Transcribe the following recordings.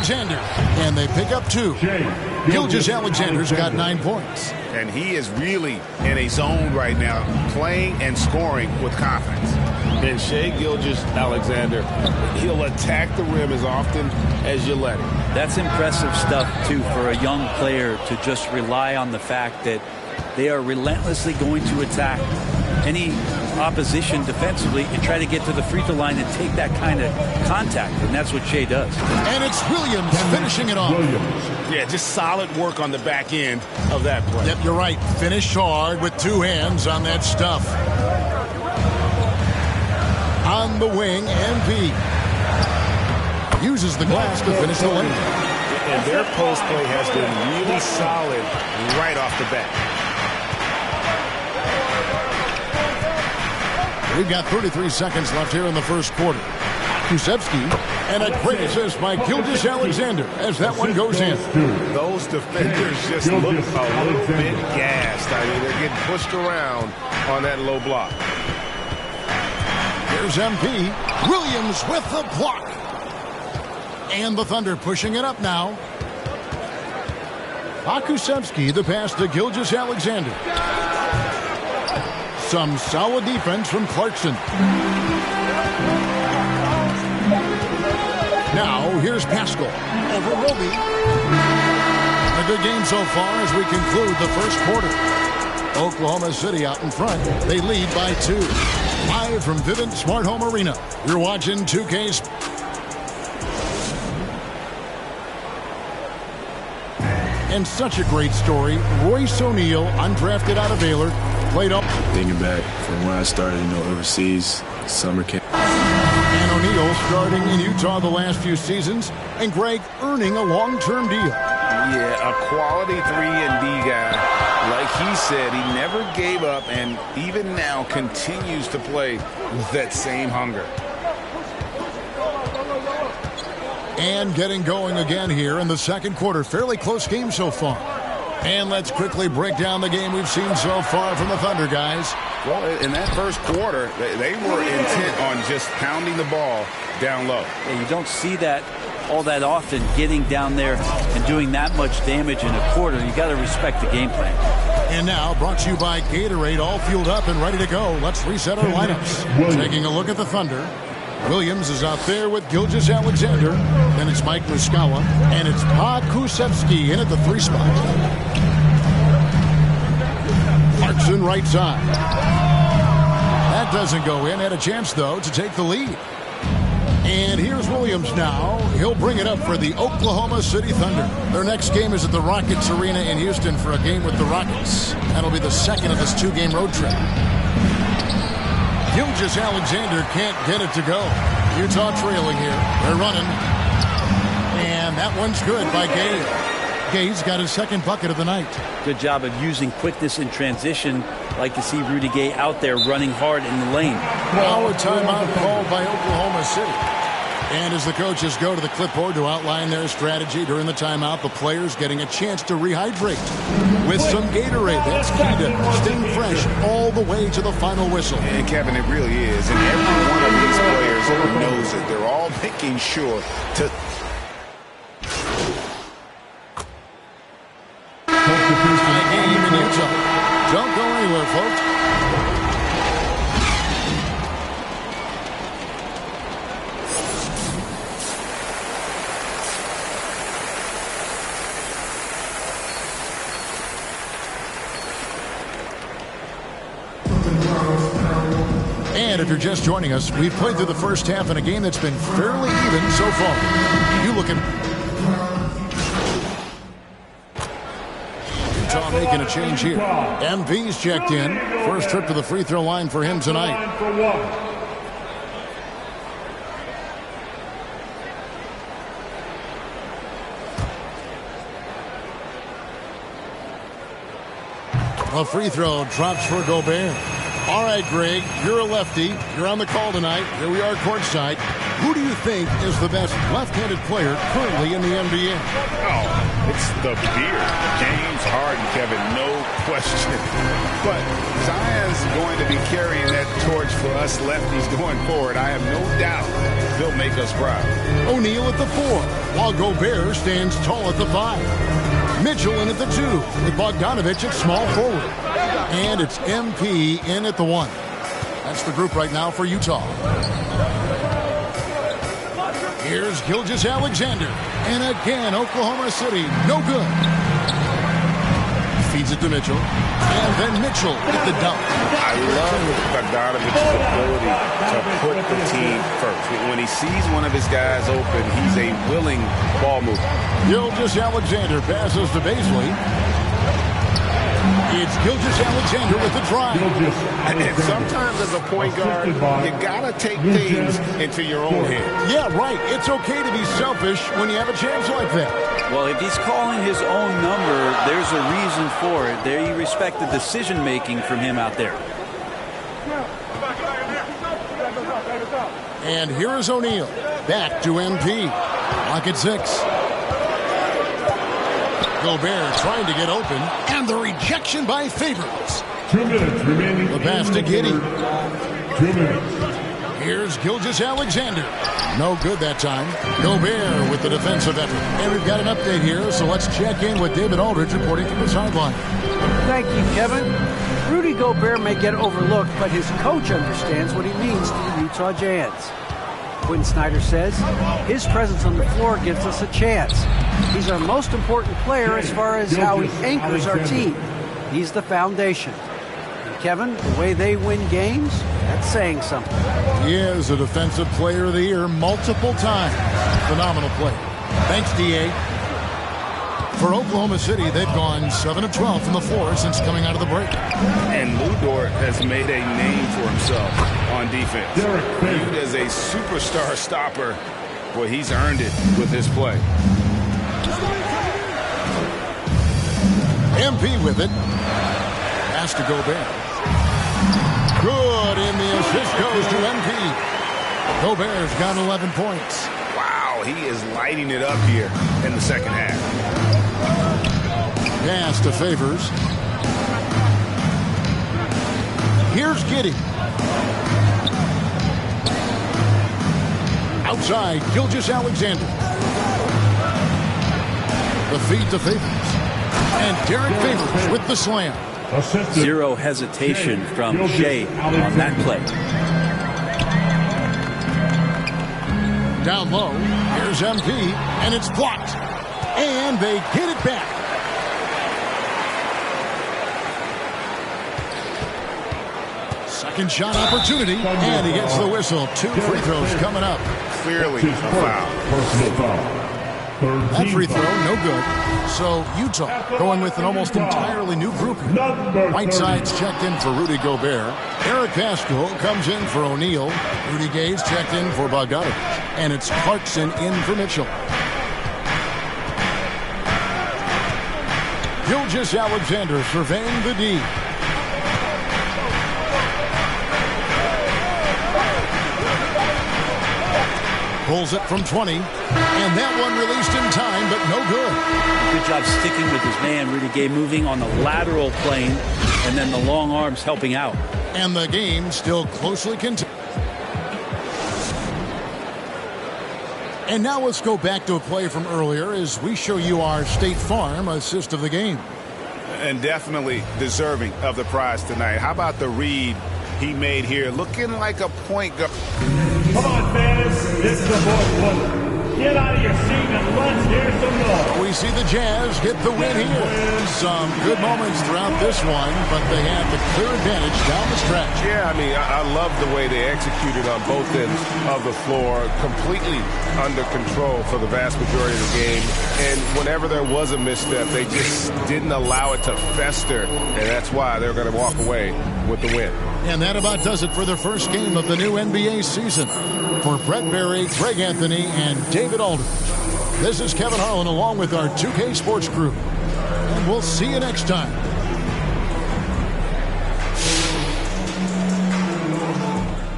Gilgeous-Alexander. And they pick up 2. Gilgeous-Alexander's got 9 points. And he is really in a zone right now, playing and scoring with confidence. And Shai Gilgeous-Alexander, he'll attack the rim as often as you let him. That's impressive stuff, too, for a young player to just rely on the fact that they are relentlessly going to attack any opposition defensively and try to get to the free throw line and take that kind of contact, and that's what Shai does. And it's Williams finishing it off. Yeah, just solid work on the back end of that play. Yep, you're right. Finished hard with 2 hands on that stuff. On the wing, MP uses the glass to finish the lane. And their post play has been really solid right off the bat. We've got 33 seconds left here in the first quarter. Kusevsky, and a great assist by Gilgeous-Alexander as that one goes in. Those defenders just look a little bit gassed. I mean, they're getting pushed around on that low block. Here's MP. Williams with the block. And the Thunder pushing it up now. Kusevsky, the pass to Gilgeous-Alexander. Some solid defense from Clarkson. Now, here's Pascal over Roby. A good game so far as we conclude the first quarter. Oklahoma City out in front. They lead by 2. Live from Vivint Smart Home Arena. You're watching 2K. And such a great story. Royce O'Neal, undrafted out of Baylor, played up. Thinking back from when I started, overseas, summer camp. And O'Neal starting in Utah the last few seasons, and Greg earning a long-term deal. Yeah, a quality 3-and-D guy. Like he said, he never gave up, and even now continues to play with that same hunger. And getting going again here in the second quarter. Fairly close game so far. And let's quickly break down the game we've seen so far from the Thunder, guys. Well, in that first quarter, they were intent on just pounding the ball down low. Yeah, you don't see that all that often, getting down there and doing that much damage in a quarter. You got to respect the game plan. And now, brought to you by Gatorade, all fueled up and ready to go. Let's reset our lineups. Taking a look at the Thunder. Williams is out there with Gilgeous-Alexander. Then it's Mike Muscala. And it's Kusevsky in at the 3 spot. Clarkson right side. That doesn't go in. Had a chance, though, to take the lead. And here's Williams now. He'll bring it up for the Oklahoma City Thunder. Their next game is at the Rockets Arena in Houston for a game with the Rockets. That'll be the second of this 2-game road trip. Gilgeous-Alexander can't get it to go. Utah trailing here. They're running. And that one's good by Gay. Gay's got his second bucket of the night. Good job of using quickness in transition. Like to see Rudy Gay out there running hard in the lane. Now a timeout called by Oklahoma City. And as the coaches go to the clipboard to outline their strategy during the timeout, the players getting a chance to rehydrate with some Gatorade. That's key to staying fresh all the way to the final whistle. And Kevin, it really is. And every one of these players knows it. They're all making sure to... Game in Utah. Don't go anywhere, folks. And if you're just joining us, we've played through the first half in a game that's been fairly even so far. You look at Utah making a change here. MV's checked in. First trip to the free throw line for him tonight. A free throw drops for Gobert. All right, Greg, you're a lefty. You're on the call tonight. Here we are courtside. Who do you think is the best left-handed player currently in the NBA? Oh, it's the beard. James Harden, Kevin, no question. But Zion's going to be carrying that torch for us lefties going forward. I have no doubt he'll make us proud. O'Neal at the 4, while Gobert stands tall at the 5. Mitchell in at the 2, with Bogdanovic at small forward. And it's MP in at the 1. That's the group right now for Utah. Here's Gilgeous-Alexander. And again, Oklahoma City, no good. Feeds it to Mitchell. And then Mitchell with the dunk. I love Bogdanovic's ability to put the team first. When he sees one of his guys open, he's a willing ball mover. Gilgeous-Alexander passes to Bazley. It's Gilgeous-Alexander with the drive. And sometimes as a point guard, you got to take things into your own hands. Yeah, right. It's okay to be selfish when you have a chance like that. Well, if he's calling his own number, there's a reason for it. There you respect the decision-making from him out there. And here is O'Neal. Back to MP. Lock at 6. Gobert trying to get open, and the rejection by Favors. 2 minutes remaining. The pass to Giddey. 2 minutes. Here's Gilgeous-Alexander. No good that time. Gobert with the defensive effort. And we've got an update here, so let's check in with David Aldridge reporting from the sideline. Thank you, Kevin. Rudy Gobert may get overlooked, but his coach understands what he means to the Utah Jazz. Quinn Snyder says his presence on the floor gives us a chance. He's our most important player as far as how he anchors our team. He's the foundation. And Kevin, the way they win games, that's saying something. He is a Defensive Player of the Year multiple times. Phenomenal play. Thanks, D.A. For Oklahoma City, they've gone 7 of 12 from the floor since coming out of the break. And Lou Dort has made a name for himself on defense. Viewed as a superstar stopper, boy, he's earned it with his play. MP with it. Pass to Gobert. Good, and the assist goes to MP. Gobert's got 11 points. Wow, he is lighting it up here in the second half. Pass to Favors. Here's Giddey. Outside, Gilgeous-Alexander. The feed to Favors. And Derek Favors with the slam. Zero hesitation from Shea on that play. Down low, here's MP, and it's blocked. And they get it back. Second shot opportunity, and he gets the whistle. 2 free throws coming up. Clearly a foul. Personal foul. That free throw, no good. So Utah going with an almost entirely new group here. Whiteside's checked in for Rudy Gobert. Eric Paschal comes in for O'Neal. Rudy Gay's checked in for Bogdanovic. And it's Clarkson in for Mitchell. Gilgeous-Alexander surveying the D. Pulls it from 20, and that one released in time, but no good. Good job sticking with his man, Rudy Gay, moving on the lateral plane, and then the long arms helping out. And the game still closely contested. And now let's go back to a play from earlier as we show you our State Farm assist of the game. And definitely deserving of the prize tonight. How about the read he made here? Looking like a point guard. Come on, fans. It's the fourth quarter. Get out of your seat and let's hear some noise. We see the Jazz get the win here. Some good moments throughout this one, but they had the clear advantage down the stretch. Yeah, I mean, I love the way they executed on both ends of the floor. Completely under control for the vast majority of the game. And whenever there was a misstep, they just didn't allow it to fester. And that's why they're going to walk away with the win. And that about does it for the first game of the new NBA season. For Brett Berry, Greg Anthony, and David Aldridge, this is Kevin Harlan along with our 2K Sports crew. And we'll see you next time.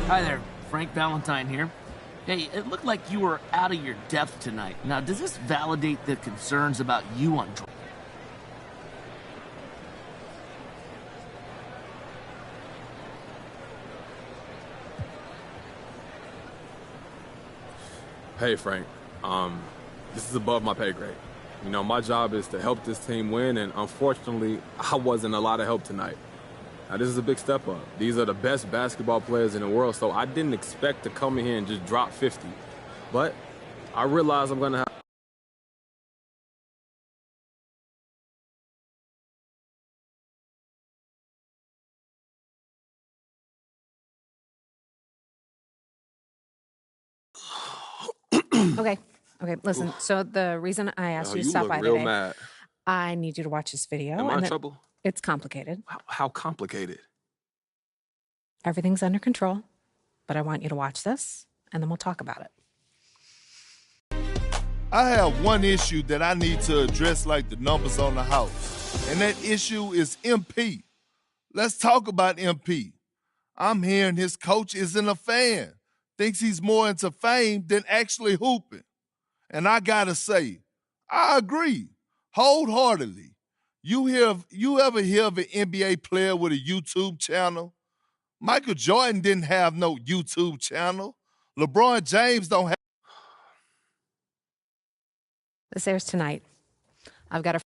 Hi there, Frank Valentine here. Hey, it looked like you were out of your depth tonight. Now, does this validate the concerns about you on draw? Hey, Frank. This is above my pay grade. You know, my job is to help this team win, and unfortunately, I wasn't a lot of help tonight. Now, this is a big step up. These are the best basketball players in the world, so I didn't expect to come in here and just drop 50. But I realize I'm going to have... Okay, listen. So the reason I asked you to stop by today, mad. I need you to watch this video. Am I in trouble? It's complicated. How complicated? Everything's under control, but I want you to watch this, and then we'll talk about it. I have one issue that I need to address like the numbers on the house, and that issue is MP. Let's talk about MP. I'm hearing his coach isn't a fan, thinks he's more into fame than actually hooping. And I gotta say, I agree wholeheartedly. You ever hear of an NBA player with a YouTube channel? Michael Jordan didn't have no YouTube channel. LeBron James don't have. This airs tonight. I've got a...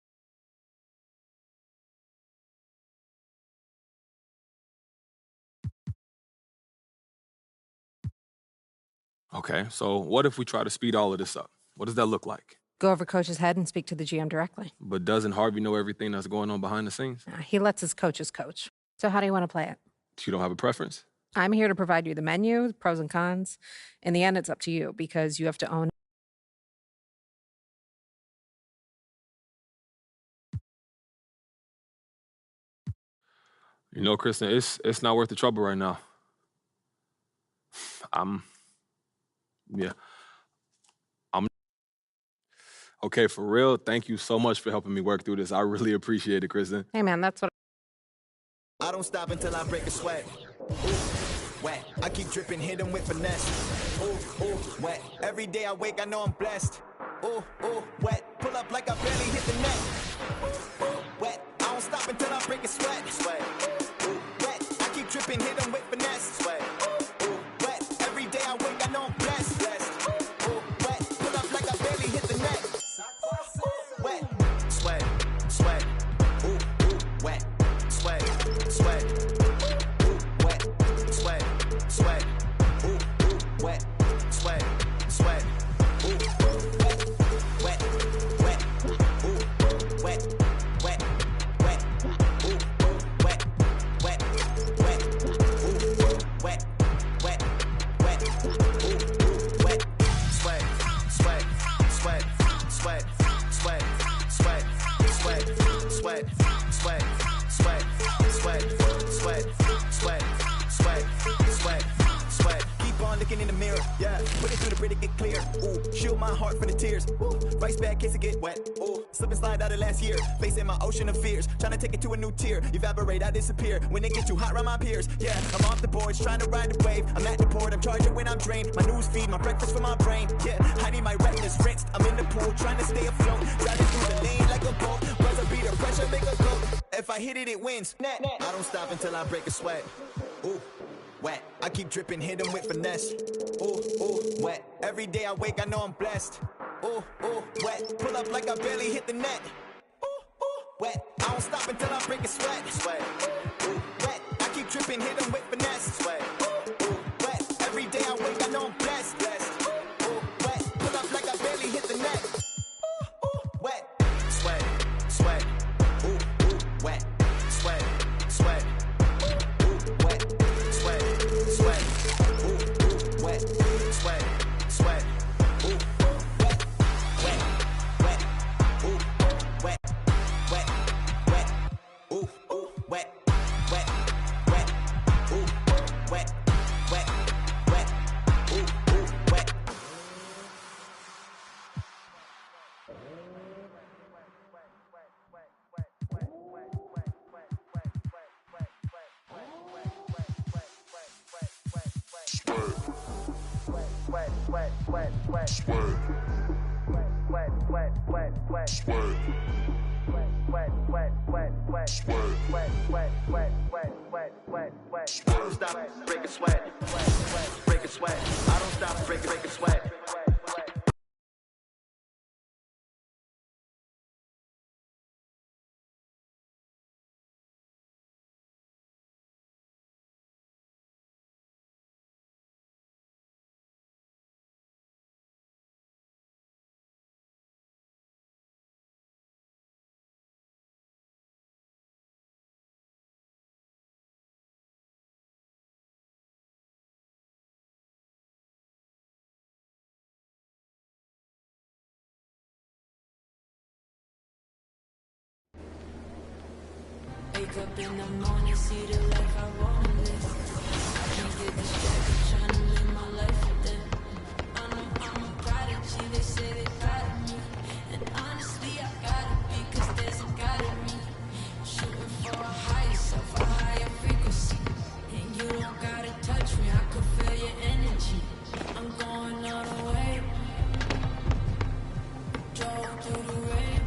Okay, so what if we try to speed all of this up? What does that look like? Go over Coach's head and speak to the GM directly. But doesn't Harvey know everything that's going on behind the scenes? He lets his coaches coach. So how do you want to play it? You don't have a preference? I'm here to provide you the menu, the pros and cons. In the end, it's up to you because you have to own. You know, Kristen, it's not worth the trouble right now. Okay, for real, thank you so much for helping me work through this. I really appreciate it, Kristen. Hey, man, that's what... I don't stop until I break a sweat. Ooh, wet. I keep dripping, hit him with finesse. Ooh, wet. Every day I wake, I know I'm blessed. Ooh, wet. Pull up like I barely hit the net. Ooh, wet. I don't stop until I break a sweat. Ooh, wet. I keep dripping, hit him with finesse. Ooh, wet. Every day I wake, I know I'm blessed. Ooh, wet. Pull up like I barely hit the net. Wet. Sweat. Ooh, wet. Sweat. Ooh, wet. Sweat. Ooh, wet. Sweat. Ooh, wet. Ooh, wet. Ooh, wet. Ooh, wet. Ooh, wet. Looking in the mirror, yeah. Put it through the pretty get clear. Ooh, shield my heart from the tears. Ooh, rice bag case it get wet. Ooh, slip and slide out of last year. Facing my ocean of fears. Trying to take it to a new tier. Evaporate, I disappear. When it gets too hot around my peers. Yeah, I'm off the boards, trying to ride the wave. I'm at the port, I'm charging when I'm drained. My news feed, my breakfast for my brain. Yeah, I need my retinas rinsed. I'm in the pool, trying to stay afloat. Driving through the lane like a boat. Buzzer beater, pressure make a go. If I hit it, it wins. I don't stop until I break a sweat. Ooh. Wet. I keep dripping, hit him with finesse. Ooh, wet. Every day I wake, I know I'm blessed. Ooh, wet. Pull up like I barely hit the net. Ooh, wet. I don't stop until I break a sweat. Ooh, wet. I keep dripping, hit him with finesse. Ooh, wet. Every day I wake, I know I'm blessed. Ooh, wet. Pull up like I barely hit the net. Ooh, wet. Sweat. Ooh, wet. Sweat. Wet. don't stop breaking sweat. Breaking sweat. I don't stop breaking sweat. Wake up in the morning, see the life I wanna live. I can't get distracted trying to live my life with them. I know I'm a prodigy, they say they proud of me. And honestly, I gotta be, cause there's a God in me. Shooting for a higher self, a higher frequency. And you don't gotta touch me, I can feel your energy. I'm going all the way. Drove through the rain.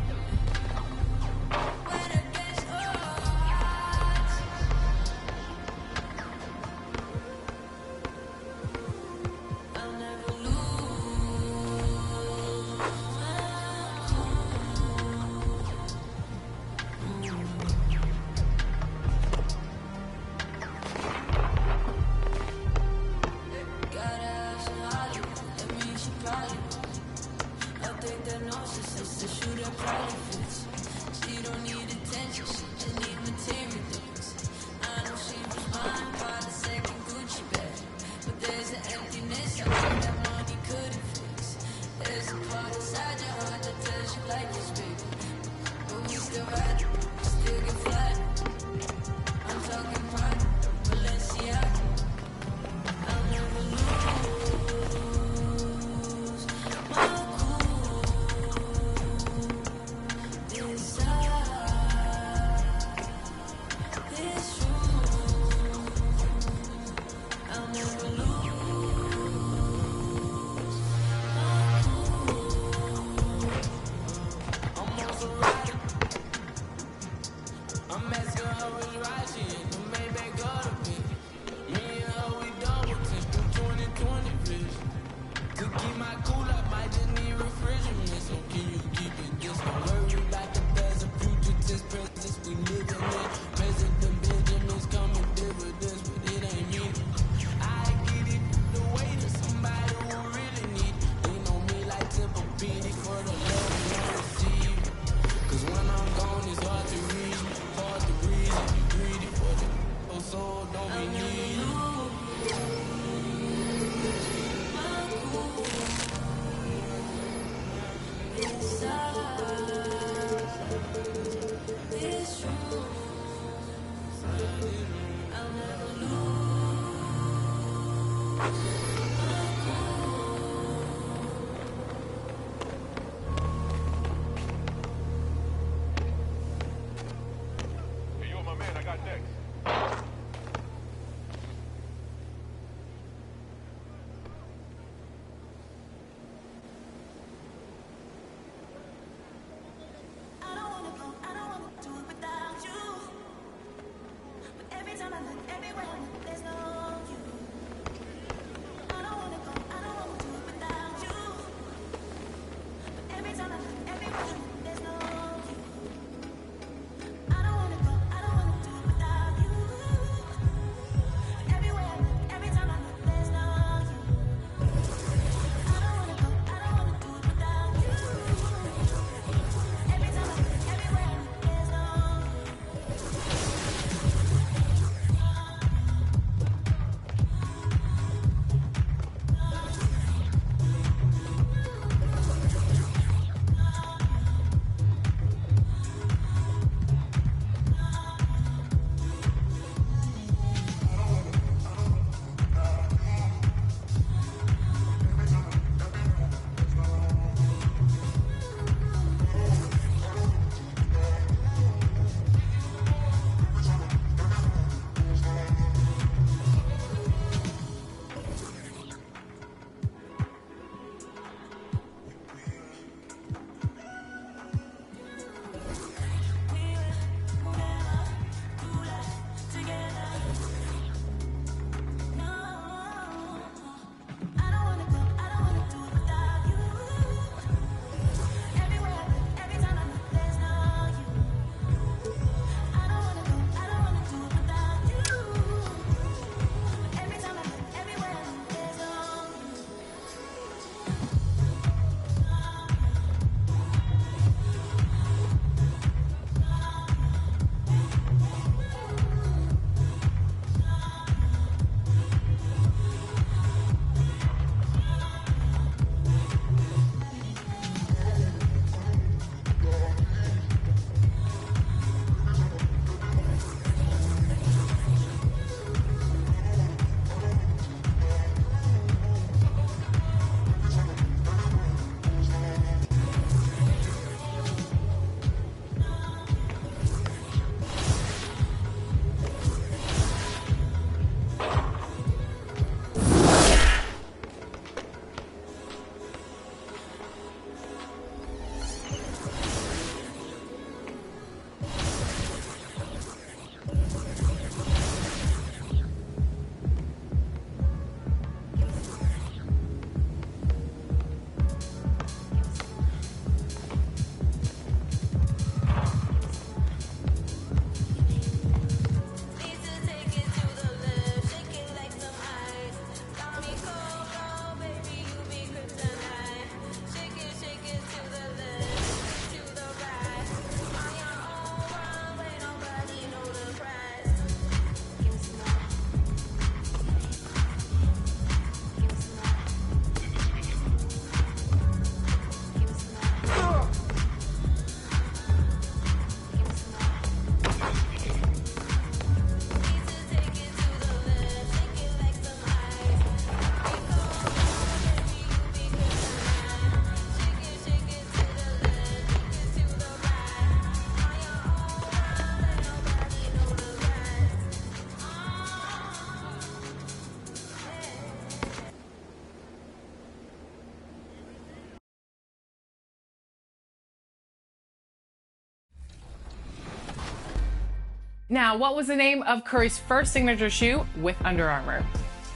Now, what was the name of Curry's first signature shoe with Under Armour?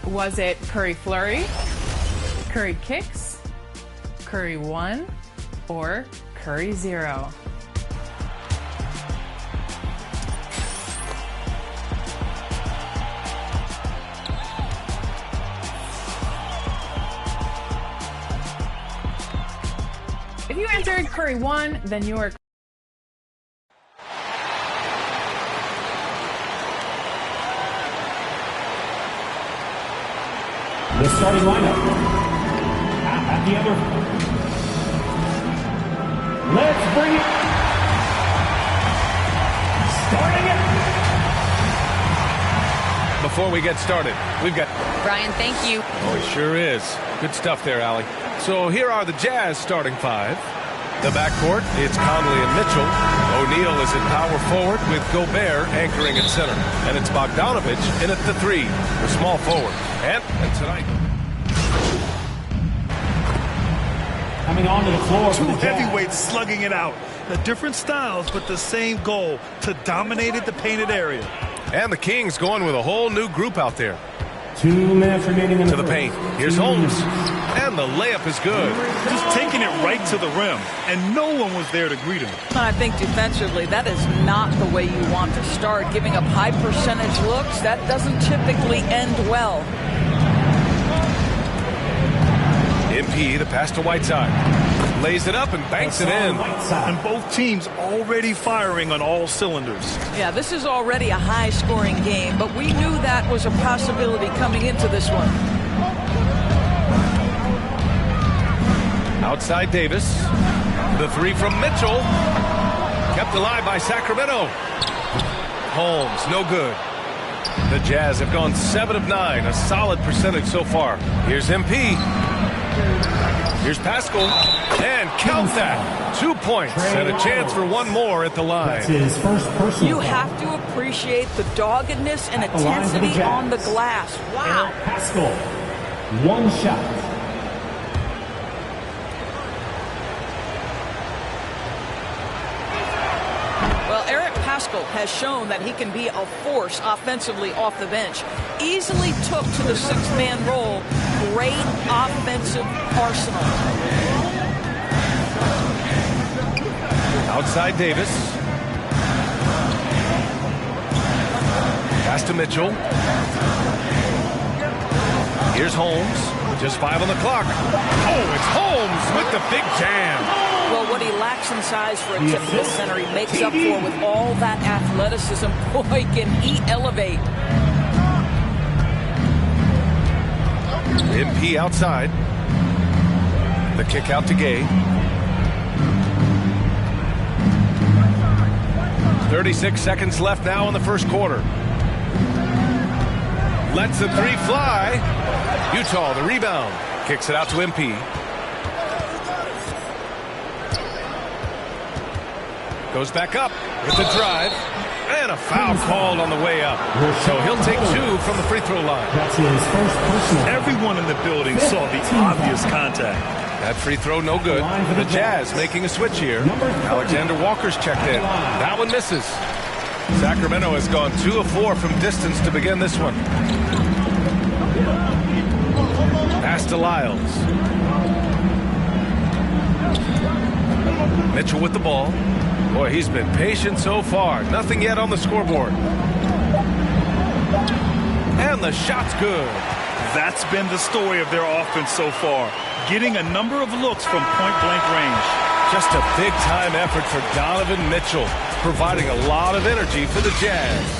Was it Curry Flurry, Curry Kicks, Curry 1, or Curry 0? If you answered Curry 1, then you are The starting lineup. At the other. Let's bring it. Starting it. Before we get started, we've got... Brian, thank you. Oh, it sure is. Good stuff there, Allie. So here are the Jazz starting five. The backcourt, it's Conley and Mitchell. O'Neal is at power forward with Gobert anchoring at center. And it's Bogdanovich in at the three, the small forward. And tonight... Coming onto the floor for Two the Jazz. heavyweights slugging it out. The different styles, but the same goal, to dominate at the painted area. And the Kings going with a whole new group out there. 2 minutes remaining in to the paint. Here's Holmes. And the layup is good. Just taking it right to the rim, and no one was there to greet him. I think defensively, that is not the way you want to start. Giving up high percentage looks, that doesn't typically end well. MP, the pass to Whiteside. Lays it up and banks it in. And both teams already firing on all cylinders. Yeah, this is already a high-scoring game, but we knew that was a possibility coming into this one. Outside Davis. The three from Mitchell. Kept alive by Sacramento. Holmes, no good. The Jazz have gone 7 of 9, a solid percentage so far. Here's MP. Here's Pascal, and count that. 2 points and a chance for one more at the line. That's his first personal. You have to appreciate the doggedness and intensity on the glass. Wow. Pascal, 1 shot. Well, Eric Pascal has shown that he can be a force offensively off the bench. Easily took to the 6-man role. Great offensive arsenal. Outside Davis. Pass to Mitchell. Here's Holmes. Just 5 on the clock. Oh, it's Holmes with the big jam. Well, what he lacks in size for a typical center, he makes up for with all that athleticism. Boy, can he elevate. MP outside. The kick out to Gay. 36 seconds left now in the first quarter. Lets the three fly. Utah, the rebound. Kicks it out to MP. Goes back up with the drive. And a foul called on the way up. So he'll take 2 from the free throw line. That's his first personal. Everyone in the building saw the obvious contact. That free throw no good. The Jazz making a switch here. Alexander Walker's checked in. That one misses. Sacramento has gone 2 of 4 from distance to begin this one. Pass to Lyles. Mitchell with the ball. Boy, he's been patient so far. Nothing yet on the scoreboard. And the shot's good. That's been the story of their offense so far. Getting a number of looks from point-blank range. Just a big-time effort for Donovan Mitchell, providing a lot of energy for the Jazz.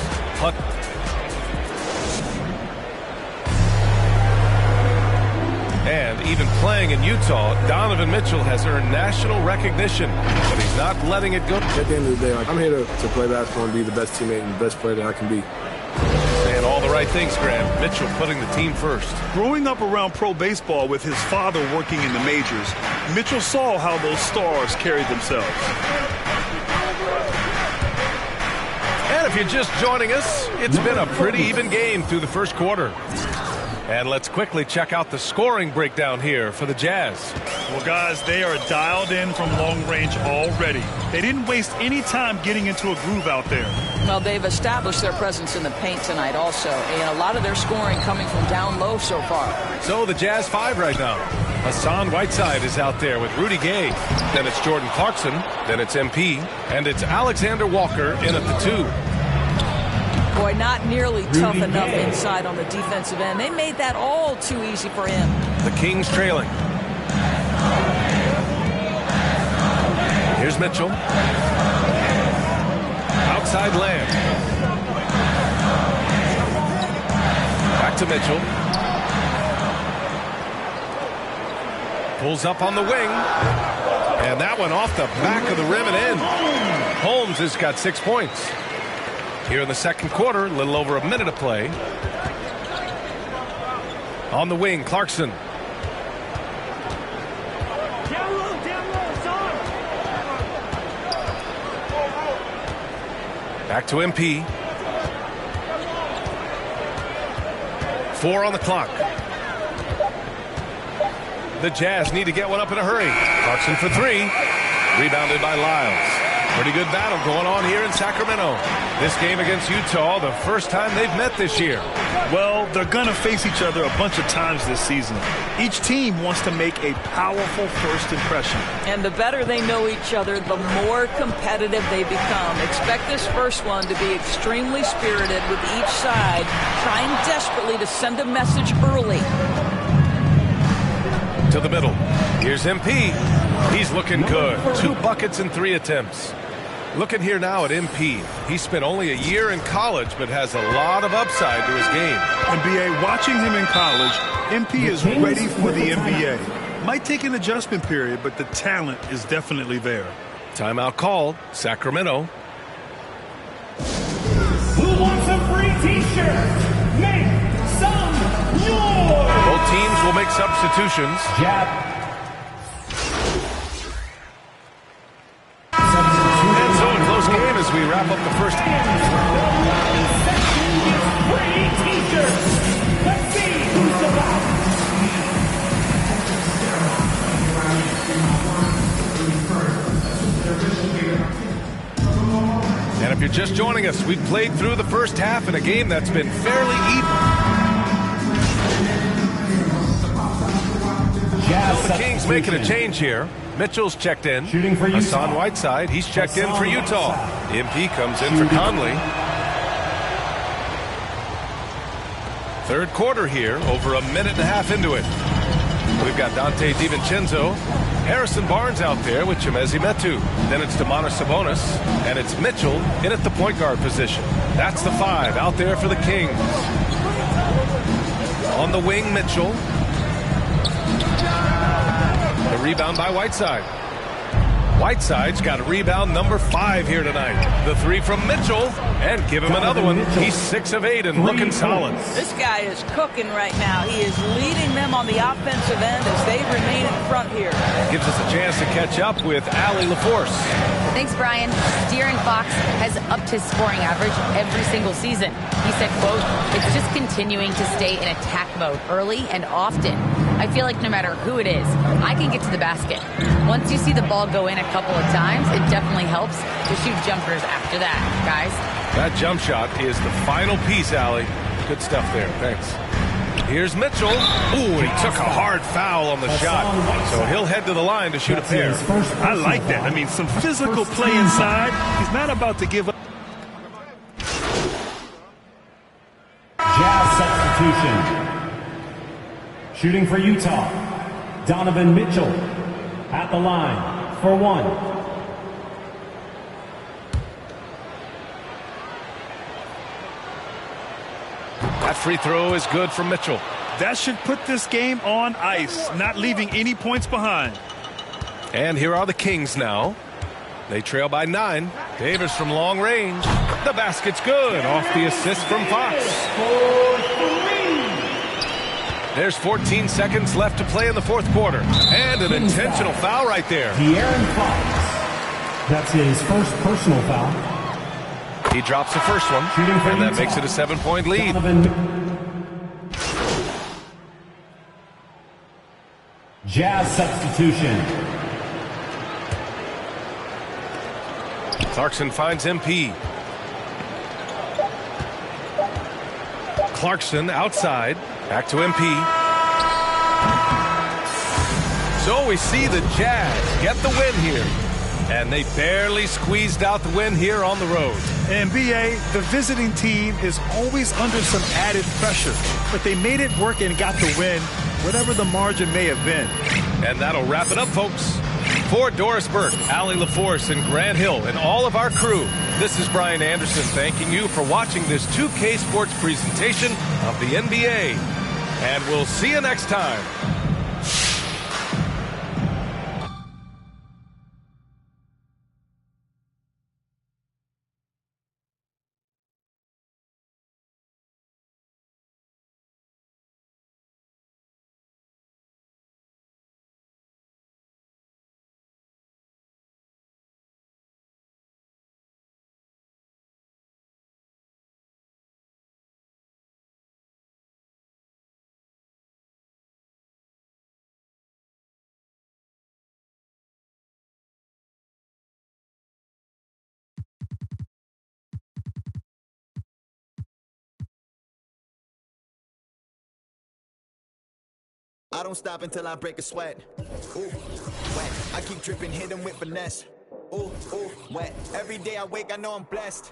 And even playing in Utah, Donovan Mitchell has earned national recognition, but he's not letting it go. At the end of the day, I'm here to play basketball and be the best teammate and the best player that I can be. Saying all the right things, Graham. Mitchell putting the team first. Growing up around pro baseball with his father working in the majors, Mitchell saw how those stars carried themselves. And if you're just joining us, it's been a pretty even game through the first quarter. And let's quickly check out the scoring breakdown here for the Jazz. Well, guys, they are dialed in from long range already. They didn't waste any time getting into a groove out there. Well, they've established their presence in the paint tonight also, and a lot of their scoring coming from down low so far. So the Jazz 5 right now. Hassan Whiteside is out there with Rudy Gay. Then it's Jordan Clarkson. Then it's MP. And it's Alexander Walker in at the 2. Boy, not nearly tough enough inside on the defensive end. They made that all too easy for him. The Kings trailing. Here's Mitchell. Outside Lamb. Back to Mitchell. Pulls up on the wing. And that one off the back of the rim and in. Holmes has got 6 points. Here in the second quarter, a little over a minute of play. On the wing, Clarkson. Back to MP. 4 on the clock. The Jazz need to get one up in a hurry. Clarkson for 3. Rebounded by Lyles. Pretty good battle going on here in Sacramento. This game against Utah, the first time they've met this year. Well, they're going to face each other a bunch of times this season. Each team wants to make a powerful first impression. And the better they know each other, the more competitive they become. Expect this first one to be extremely spirited with each side trying desperately to send a message early. To the middle. Here's MP. He's looking good. 2 buckets in 3 attempts. Looking here now at MP. He spent only a year in college, but has a lot of upside to his game. NBA, watching him in college, MP is ready for the NBA. Might take an adjustment period, but the talent is definitely there. Timeout called. Sacramento. Who wants a free t-shirt? Make some noise! Both teams will make substitutions. And so a close game as we wrap up the first half. Free t-shirts! Let's see who's about! And if you're just joining us, we've played through the first half in a game that's been fairly even. So the Kings making a change here. Mitchell's checked in. Shooting for Utah. Hassan Whiteside, he's checked in for Utah. MP comes in for Conley. Third quarter here, over a minute and a half into it. We've got Dante DiVincenzo, Harrison Barnes out there with Chimezie Metu. Then it's Domantas Sabonis, and it's Mitchell in at the point guard position. That's the 5 out there for the Kings. On the wing, Mitchell. The rebound by Whiteside. Whiteside's got a rebound number 5 here tonight. The 3 from Mitchell, and give him another one. He's 6 of 8 and looking solid. This guy is cooking right now. He is leading them on the offensive end as they remain in front here. Gives us a chance to catch up with Allie LaForce. Thanks, Brian. De'Aaron Fox has upped his scoring average every single season. He said, quote, "It's just continuing to stay in attack mode early and often. I feel like no matter who it is, I can get to the basket. Once you see the ball go in a couple of times, it definitely helps to shoot jumpers after that, guys." That jump shot is the final piece, Allie. Good stuff there. Thanks. Here's Mitchell. Ooh, he took a hard foul on the shot. So he'll head to the line to shoot a pair. I like that. I mean, some physical play inside. He's not about to give up. Jazz substitution. Shooting for Utah, Donovan Mitchell at the line for 1. That free throw is good from Mitchell. That should put this game on ice, not leaving any points behind. And here are the Kings now. They trail by 9. Davis from long range. The basket's good off the assist from Fox. There's 14 seconds left to play in the fourth quarter. And an intentional foul right there. De'Aaron Fox. That's his first personal foul. He drops the first one, and that makes it a 7-point lead. Jazz substitution. Clarkson finds MP. Clarkson outside. Back to MP. So we see the Jazz get the win here. And they barely squeezed out the win here on the road. NBA, the visiting team is always under some added pressure, but they made it work and got the win, whatever the margin may have been. And that'll wrap it up, folks. For Doris Burke, Allie LaForce, and Grant Hill, and all of our crew, this is Brian Anderson thanking you for watching this 2K Sports presentation of the NBA. And we'll see you next time. I don't stop until I break a sweat. Ooh, wet. I keep dripping, hit 'em with finesse. Ooh, wet. Every day I wake, I know I'm blessed.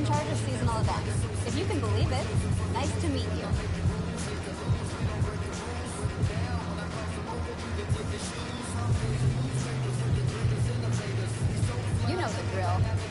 in charge of seasonal events. If you can believe it, nice to meet you. You know the drill.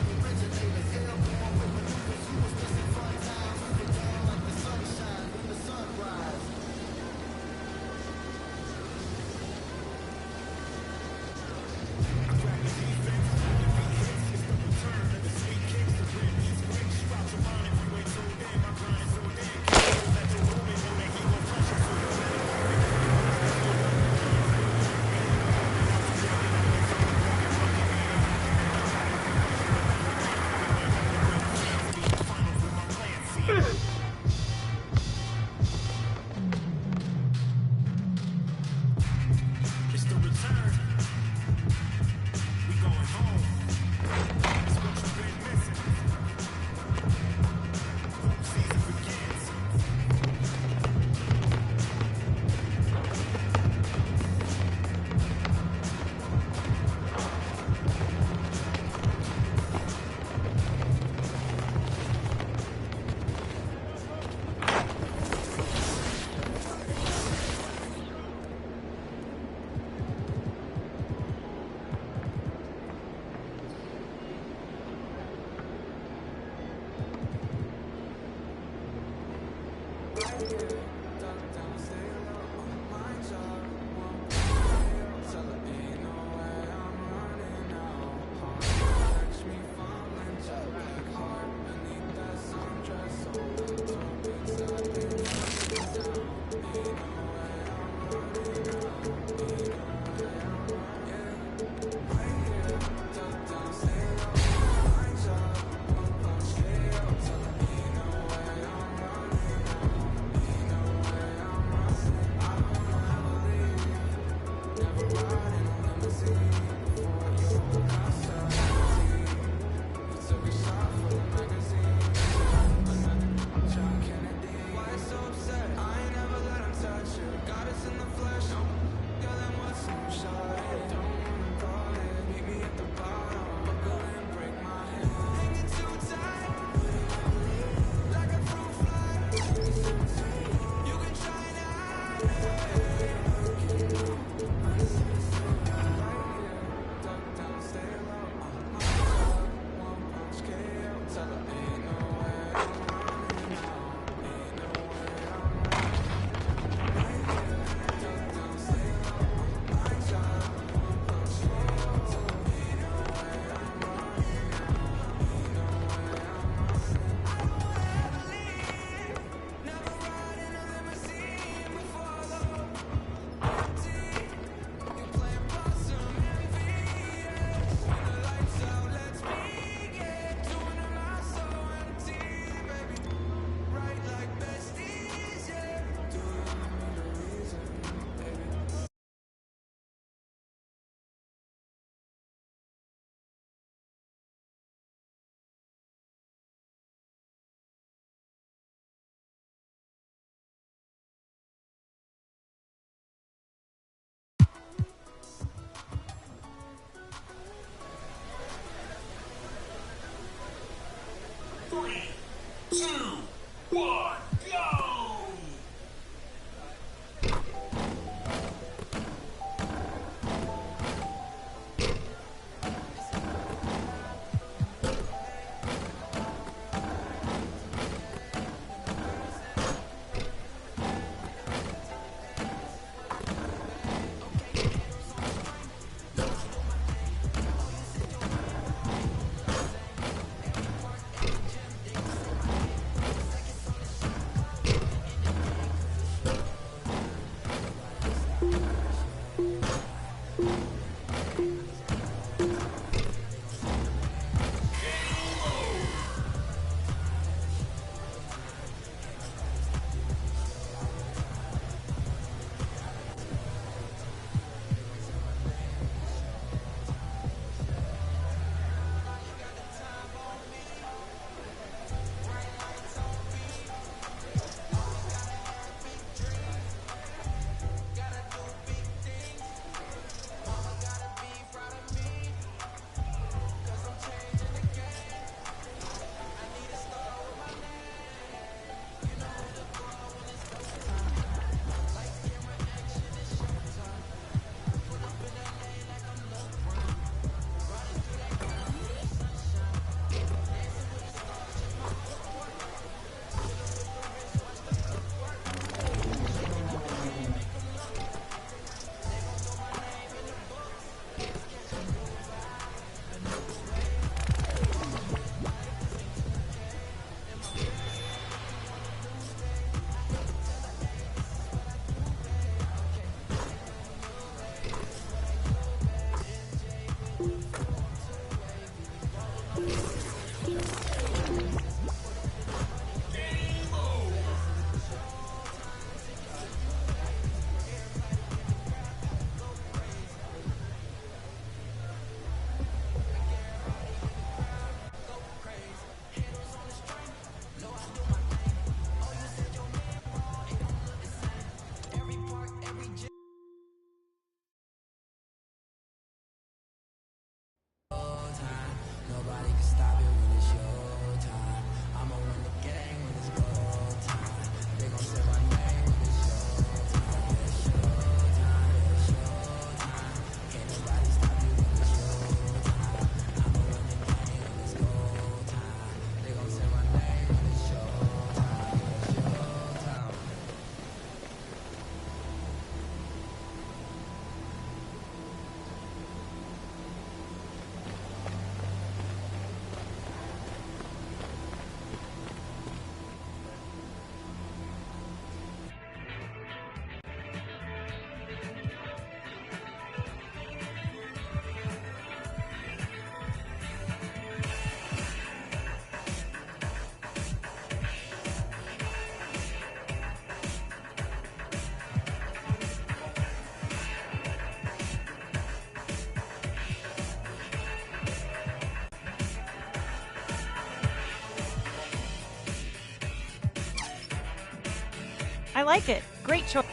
I like it. Great choice.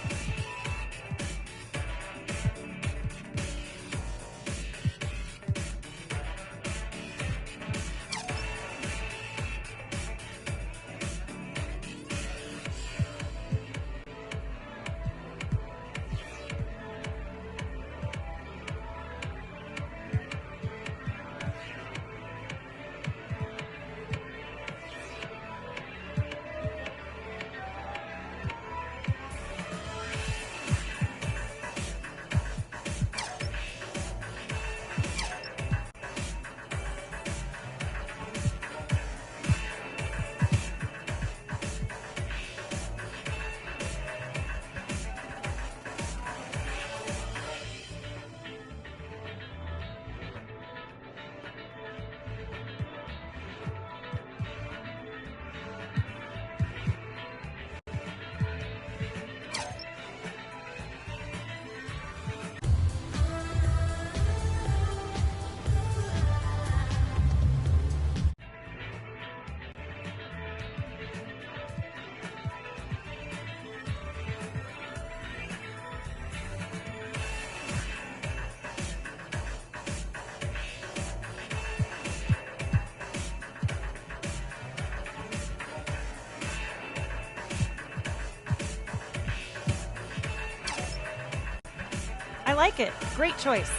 I like it. Great choice.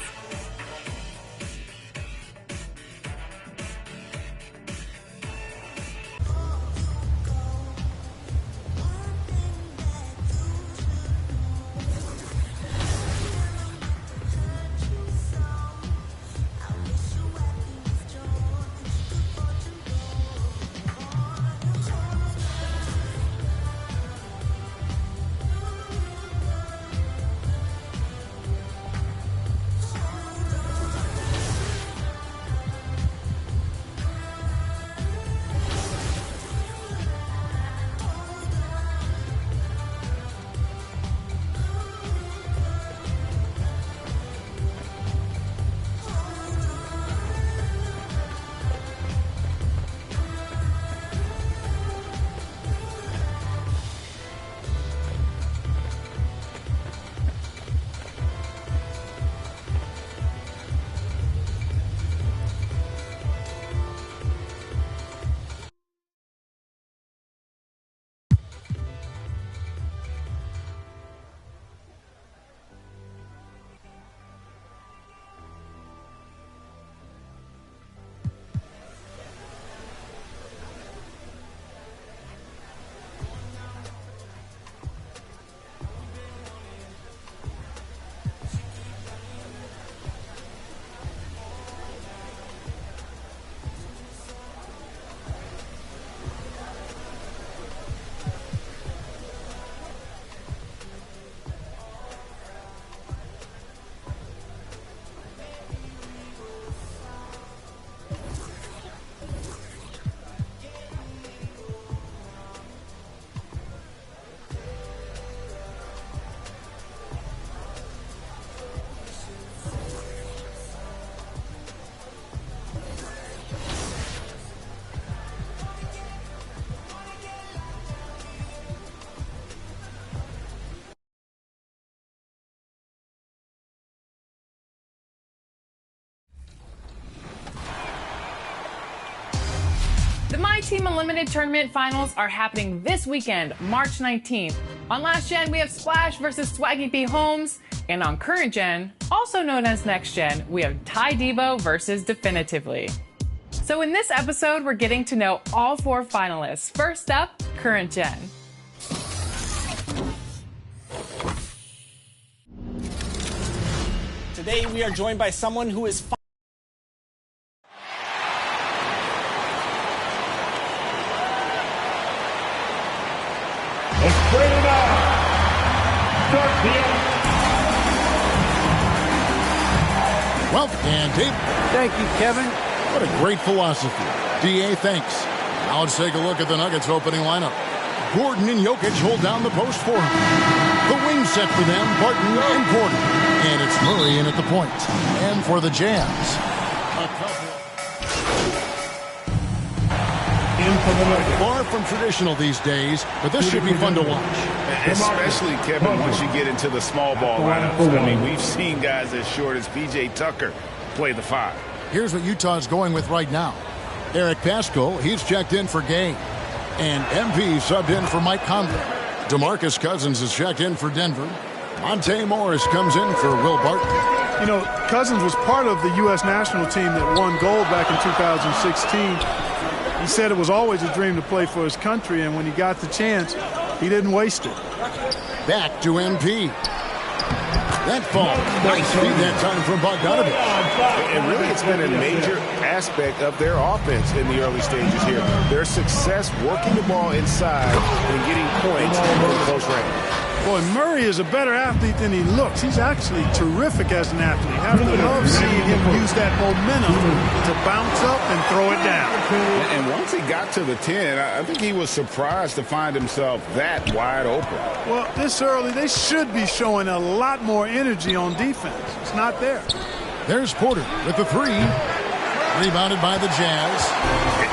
The My Team Unlimited Tournament Finals are happening this weekend, March 19th. On Last Gen, we have Splash versus Swaggy P. Holmes. And on Current Gen, also known as Next Gen, we have Ty Devo versus Definitively. So in this episode, we're getting to know all four finalists. First up, Current Gen. Today, we are joined by someone who is Well, and Dave. Thank you, Kevin. What a great philosophy. DA, thanks. Now let's take a look at the Nuggets opening lineup. Gordon and Jokic hold down the post for him. The wing set for them, Barton and Gordon. And it's Murray in at the point. And for the Jazz, In Far from traditional these days, but this should be fun to watch. Especially, Kevin, once you get into the small ball lineups. I mean, we've seen guys as short as P.J. Tucker play the 5. Here's what Utah's going with right now. Eric Paschal, he's checked in for Gay. And MP subbed in for Mike Conley. DeMarcus Cousins is checked in for Denver. Monte Morris comes in for Will Barton. You know, Cousins was part of the U.S. national team that won gold back in 2016. He said it was always a dream to play for his country, and when he got the chance, he didn't waste it. Back to MP. That fall. Nice speed that time from Bogdanovich. And really, it's been a major aspect of their offense in the early stages here. Their success working the ball inside and getting points in close range. Boy, Murray is a better athlete than he looks. He's actually terrific as an athlete. I have to love seeing him use that momentum to bounce up and throw it down. And once he got to the 10, I think he was surprised to find himself that wide open. Well, this early, they should be showing a lot more energy on defense. It's not there. There's Porter with the 3. Rebounded by the Jazz.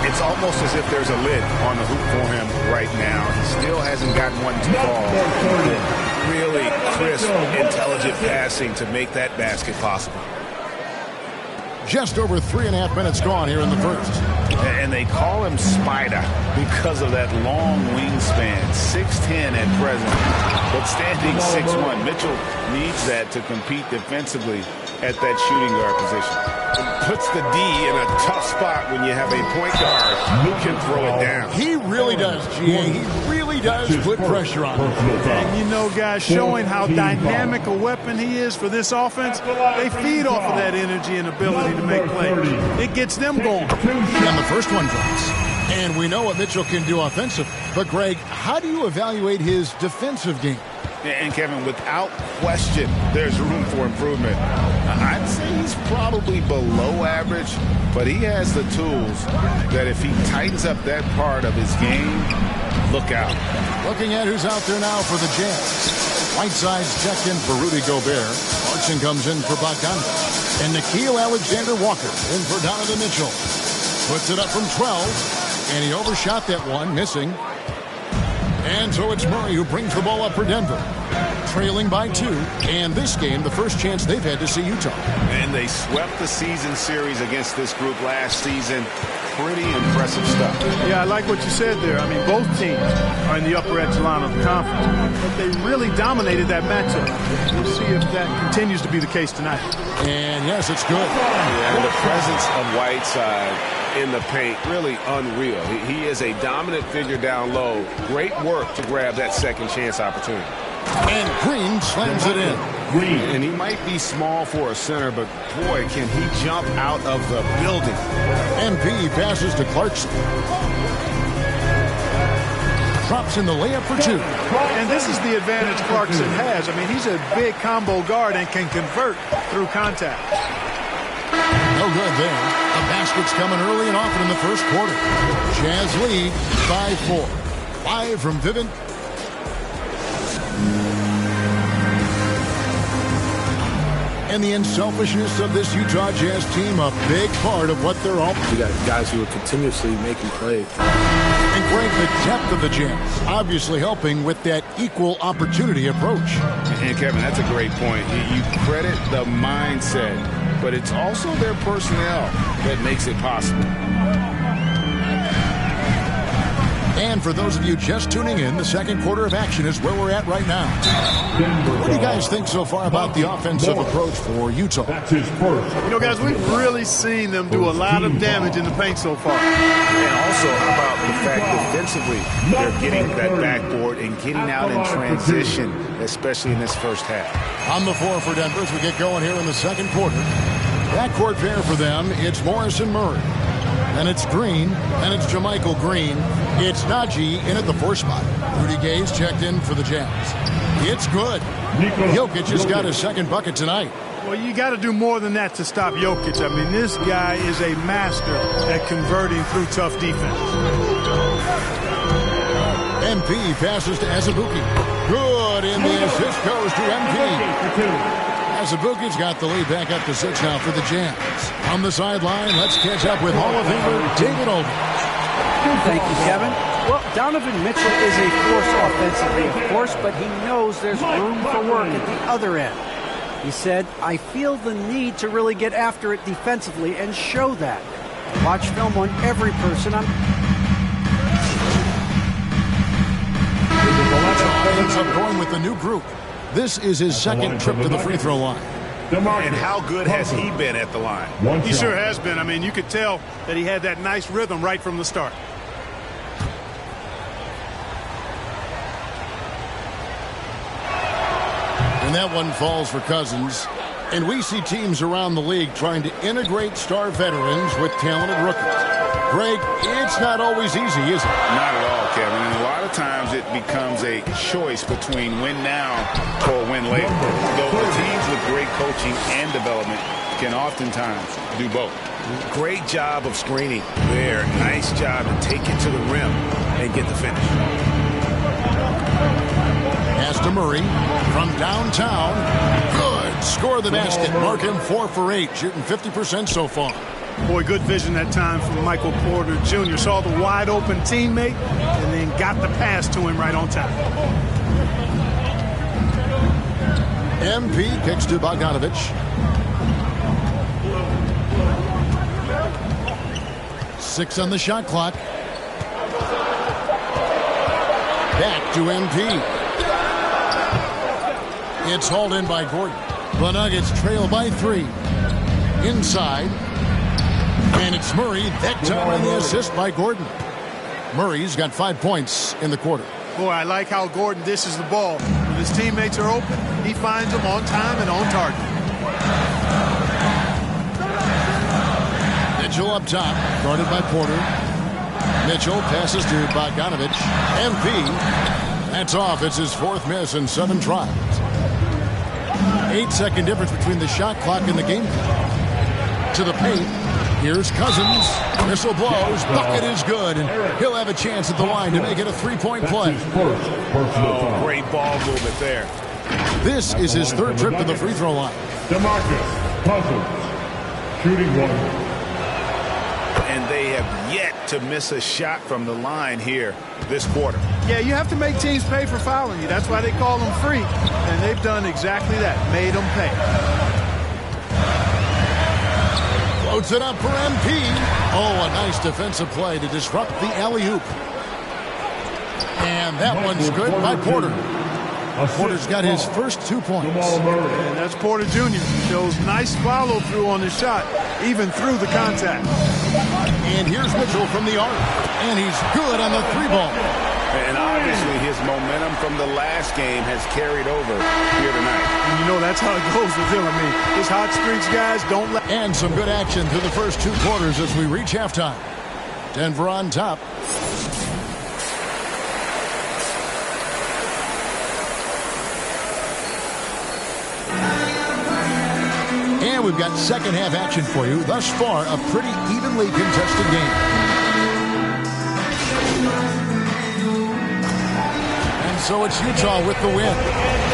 It's almost as if there's a lid on the hoop for him right now. He still hasn't gotten one to fall. Really crisp, intelligent passing to make that basket possible. Just over 3.5 minutes gone here in the first. And they call him Spider because of that long wingspan, 6'10" at present, but standing 6'1". Mitchell needs that to compete defensively at that shooting guard position. It puts the D in a tough spot when you have a point guard who can throw it down. He really does, G.A. He really does put pressure on him. And you know, guys, showing how dynamic a weapon he is for this offense, they feed off of that energy and ability to make plays. It gets them going. And the first one drops. And we know what Mitchell can do offensively. But, Greg, how do you evaluate his defensive game? And, Kevin, without question, there's room for improvement. I'd say he's probably below average, but he has the tools that if he tightens up that part of his game, look out. Looking at who's out there now for the Jazz. Whiteside's checked in for Rudy Gobert. Clarkson comes in for Bogdanovich. And Nickeil Alexander-Walker in for Donovan Mitchell. Puts it up from 12, and he overshot that one, missing. And so it's Murray who brings the ball up for Denver. Trailing by 2. And this game, the first chance they've had to see Utah. And they swept the season series against this group last season. Pretty impressive stuff. Yeah, I like what you said there. I mean, both teams are in the upper echelon of the conference. But they really dominated that matchup. We'll see if that continues to be the case tonight. And yes, it's good. Yeah, and the presence of Whiteside in the paint, really unreal. He is a dominant figure down low. Great work to grab that second chance opportunity. And Green slams it in. And he might be small for a center, but boy, can he jump out of the building. MP passes to Clarkson. Drops in the layup for 2. And this is the advantage Clarkson has. I mean, he's a big combo guard and can convert through contact. No good there. The basket's coming early and often in the first quarter. Jazz lead by 4. Live from Vivint. And the unselfishness of this Utah Jazz team, a big part of what they're all. You got guys who are continuously making plays. And Greg, the depth of the Jazz obviously helping with that equal opportunity approach. And Kevin, that's a great point. You credit the mindset, but it's also their personnel that makes it possible. And for those of you just tuning in, the second quarter of action is where we're at right now. What do you guys think so far about the offensive approach for Utah? You know, guys, we've really seen them do a lot of damage in the paint so far. And also, how about the fact defensively, they're getting that backboard and getting out in transition, especially in this first half. On the floor for Denver as we get going here in the second quarter. Backcourt pair for them, it's Morris and Murray. Then it's Green, then it's JaMychal Green. It's Najee in at the 4 spot. Rudy Gay's checked in for the Jazz. It's good. Jokic has got his second bucket tonight. Well, you got to do more than that to stop Jokic. I mean, this guy is a master at converting through tough defense. MP passes to Azubuike. Good, and the assist goes to MP. Azubuike's got the lead back up to 6 now for the Jazz. On the sideline, let's catch up with Hall of Famer David Aldridge. Thank you, Kevin. Well, Donovan Mitchell is a force offensively, of course, but he knows there's room for work at the other end. He said, I feel the need to really get after it defensively and show that. Watch film on every person. Ends up going with the new group. This is his second trip to the free throw line. And how good has he been at the line? He sure has been. I mean, you could tell that he had that nice rhythm right from the start. And that one falls for Cousins. And we see teams around the league trying to integrate star veterans with talented rookies. Greg, it's not always easy, is it? Not at all, Kevin. And a lot of times it becomes a choice between win now or win later. Though the teams with great coaching and development can oftentimes do both. Great job of screening there. Nice job to take it to the rim and get the finish. Pass to Murray from downtown. Good. Score the basket. Mark him 4 for 8, shooting 50% so far. Boy, good vision that time from Michael Porter Jr. Saw the wide open teammate and then got the pass to him right on time. MP kicks to Bogdanovich. 6 on the shot clock. Back to MP. It's hauled in by Gordon. The Nuggets trail by 3. Inside. And it's Murray. That time on the assist by Gordon. Murray's got 5 points in the quarter. Boy, I like how Gordon dishes the ball. When his teammates are open, he finds them on time and on target. Mitchell up top, guarded by Porter. Mitchell passes to Bogdanovich. MP. That's off. It's his 4th miss in 7 tries. 8-second difference between the shot clock and the game clock. To the paint. Here's Cousins. Whistle blows. Bucket is good. And he'll have a chance at the line to make it a 3-point play. Oh, great ball movement there. This is his 3rd trip to the free throw line. DeMarcus Cousins, shooting 1. And they have yet to miss a shot from the line here this quarter. Yeah, you have to make teams pay for fouling you. That's why they call them free. And they've done exactly that. Made them pay. Floats it up for MP. Oh, a nice defensive play to disrupt the alley-oop. And that one's good by Porter. Porter's got his first 2 points. And that's Porter Jr. Shows nice follow-through on the shot, even through the contact. And here's Mitchell from the arc. And he's good on the 3-ball. And obviously his momentum from the last game has carried over here tonight. And you know that's how it goes with him. I mean, his hot streaks, guys, don't let... And some good action through the first 2 quarters as we reach halftime. Denver on top. And we've got second half action for you. Thus far, a pretty evenly contested game. So it's Utah with the win.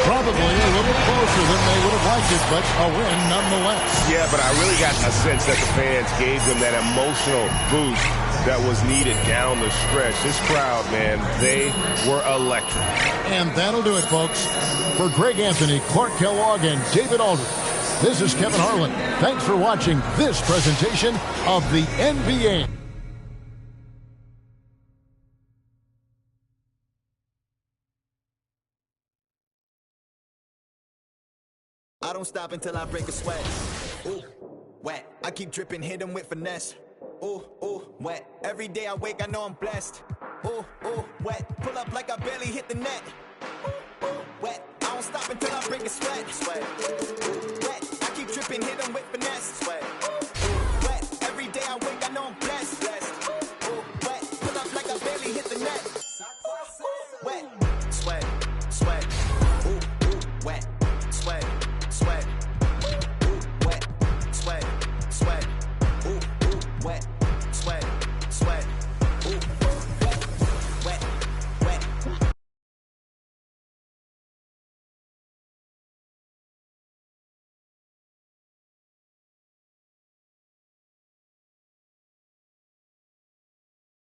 Probably a little closer than they would have liked it, but a win nonetheless. Yeah, but I really got a sense that the fans gave them that emotional boost that was needed down the stretch. This crowd, man, they were electric. And that'll do it, folks. For Greg Anthony, Clark Kellogg, and David Aldridge, this is Kevin Harlan. Thanks for watching this presentation of the NBA. I don't stop until I break a sweat. Ooh, wet. I keep dripping, hit them with finesse. Ooh, wet. Every day I wake, I know I'm blessed. Ooh, wet. Pull up like I barely hit the net. Ooh, wet. I don't stop until I break a sweat. Wet. I keep dripping, hit them with finesse. Sweat.